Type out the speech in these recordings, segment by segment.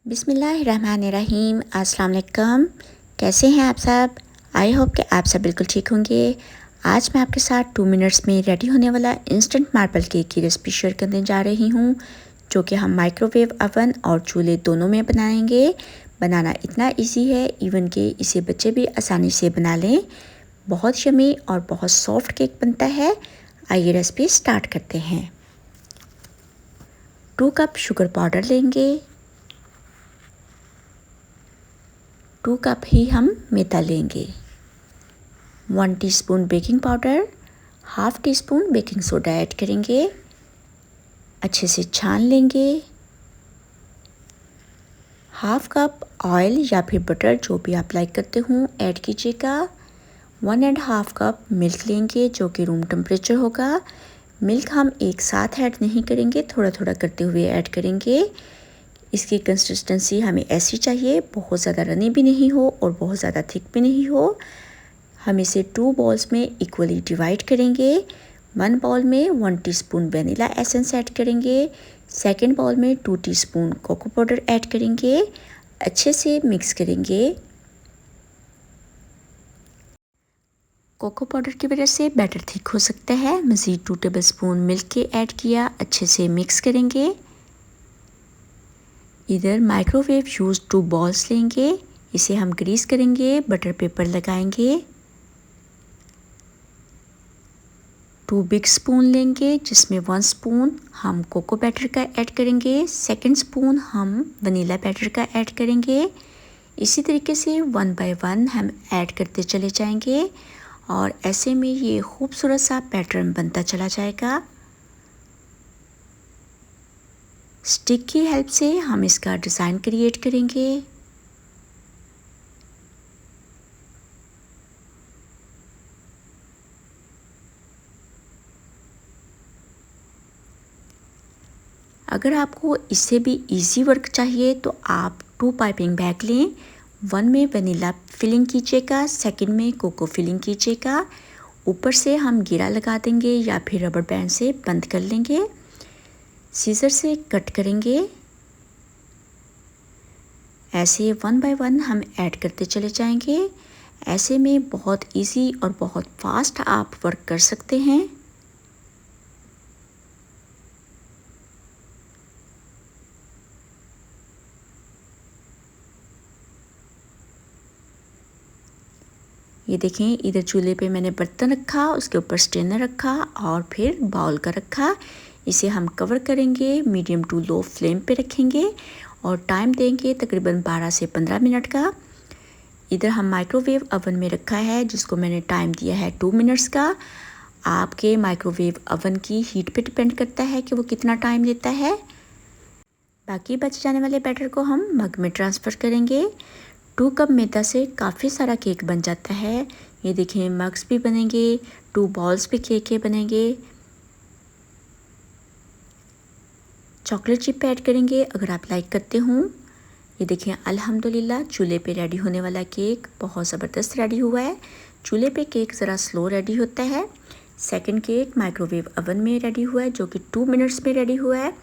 बिस्मिल्लाहिर्रहमानिर्रहीम। अस्सलाम वालेकुम। कैसे हैं आप सब? आई होप कि आप सब बिल्कुल ठीक होंगे। आज मैं आपके साथ 2 मिनट्स में रेडी होने वाला इंस्टेंट मार्बल केक की रेसिपी शेयर करने जा रही हूँ, जो कि हम माइक्रोवेव ओवन और चूल्हे दोनों में बनाएंगे। बनाना इतना इजी है इवन कि इसे बच्चे भी आसानी से बना लें। बहुत यमी और बहुत सॉफ्ट केक बनता है। आइए रेसिपी स्टार्ट करते हैं। 2 कप शुगर पाउडर लेंगे। 2 कप ही हम मैदा लेंगे। 1 teaspoon baking powder, half tea spoon baking soda add करेंगे। अच्छे से छान लेंगे। हाफ कप ऑयल या फिर बटर, जो भी आप लाइक करते हो, ऐड कीजिएगा। 1.5 कप मिल्क लेंगे, जो कि रूम टेम्परेचर होगा। मिल्क हम एक साथ ऐड नहीं करेंगे, थोड़ा थोड़ा करते हुए ऐड करेंगे। इसकी कंसिस्टेंसी हमें ऐसी चाहिए, बहुत ज़्यादा रनी भी नहीं हो और बहुत ज़्यादा थिक भी नहीं हो। हम इसे 2 बॉल्स में इक्वली डिवाइड करेंगे। 1 बॉल में 1 टीस्पून वनीला एसेंस ऐड करेंगे। सेकेंड बॉल में 2 टीस्पून कोको पाउडर ऐड करेंगे। अच्छे से मिक्स करेंगे। कोको पाउडर की वजह से बैटर थिक हो सकता है। मज़ीद 2 टेबलस्पून मिल्क के ऐड किया। अच्छे से मिक्स करेंगे। इधर माइक्रोवेव यूज 2 बॉल्स लेंगे। इसे हम ग्रीस करेंगे, बटर पेपर लगाएंगे। 2 बिग स्पून लेंगे, जिसमें 1 स्पून हम कोको बैटर का ऐड करेंगे। सेकंड स्पून हम वनीला बैटर का ऐड करेंगे। इसी तरीके से 1 बाय 1 हम ऐड करते चले जाएंगे और ऐसे में ये खूबसूरत सा पैटर्न बनता चला जाएगा। स्टिक की हेल्प से हम इसका डिज़ाइन क्रिएट करेंगे। अगर आपको इससे भी इजी वर्क चाहिए तो आप 2 पाइपिंग बैग लें। 1 में वनीला फिलिंग कीजिएगा, सेकंड में कोको फिलिंग कीजिएगा। ऊपर से हम घेरा लगा देंगे या फिर रबर बैंड से बंद कर लेंगे। सीजर से कट करेंगे। ऐसे 1 बाय 1 हम ऐड करते चले जाएंगे। ऐसे में बहुत इजी और बहुत फास्ट आप वर्क कर सकते हैं। ये देखें, इधर चूल्हे पे मैंने बर्तन रखा, उसके ऊपर स्ट्रेनर रखा और फिर बाउल का रखा। इसे हम कवर करेंगे, मीडियम टू लो फ्लेम पे रखेंगे और टाइम देंगे तकरीबन 12 से 15 मिनट का। इधर हम माइक्रोवेव ओवन में रखा है, जिसको मैंने टाइम दिया है 2 मिनट्स का। आपके माइक्रोवेव ओवन की हीट पे डिपेंड करता है कि वो कितना टाइम लेता है। बाकी बच जाने वाले बैटर को हम मग में ट्रांसफ़र करेंगे। 2 कप मैदा से काफ़ी सारा केक बन जाता है। ये देखिए, मग्स भी बनेंगे, 2 बॉल्स भी केक के बनेंगे। चॉकलेट चिप ऐड करेंगे अगर आप लाइक करते हो। ये देखिए, अल्हम्दुलिल्लाह चूल्हे पे रेडी होने वाला केक बहुत ज़बरदस्त रेडी हुआ है। चूल्हे पे केक ज़रा स्लो रेडी होता है। सेकंड केक माइक्रोवेव ओवन में रेडी हुआ है, जो कि 2 मिनट्स में रेडी हुआ है।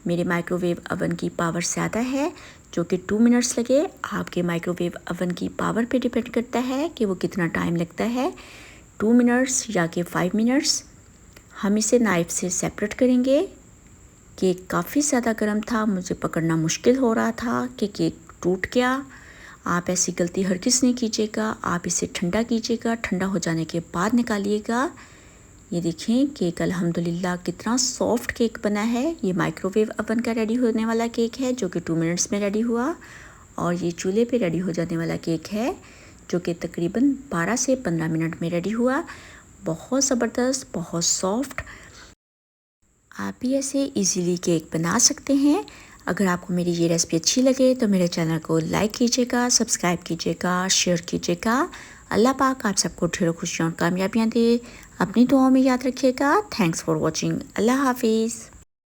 मेरे माइक्रोवेव ओवन की पावर ज़्यादा है, जो कि 2 मिनट्स लगे। आपके माइक्रोवेव ओवन की पावर पे डिपेंड करता है कि वो कितना टाइम लगता है, 2 मिनट्स या कि 5 मिनट्स। हम इसे नाइफ़ से सेपरेट करेंगे। केक काफ़ी ज़्यादा गर्म था, मुझे पकड़ना मुश्किल हो रहा था कि केक टूट गया। आप ऐसी गलती हरगिज़ नहीं कीजिएगा। आप इसे ठंडा कीजिएगा, ठंडा हो जाने के बाद निकालिएगा। ये देखें, केक अल्हम्दुलिल्लाह कितना सॉफ्ट केक बना है। ये माइक्रोवेव ओवन का रेडी होने वाला केक है, जो कि 2 मिनट्स में रेडी हुआ। और ये चूल्हे पे रेडी हो जाने वाला केक है, जो कि तकरीबन 12 से 15 मिनट में रेडी हुआ। बहुत ज़बरदस्त, बहुत सॉफ्ट। आप भी ऐसे इजीली केक बना सकते हैं। अगर आपको मेरी ये रेसिपी अच्छी लगे तो मेरे चैनल को लाइक कीजिएगा, सब्सक्राइब कीजिएगा, शेयर कीजिएगा। अल्लाह पाक आप सबको ढेरों खुशियाँ और कामयाबियाँ दे। अपनी दुआओं में याद रखिएगा। Thanks for watching. अल्लाह हाफिज़।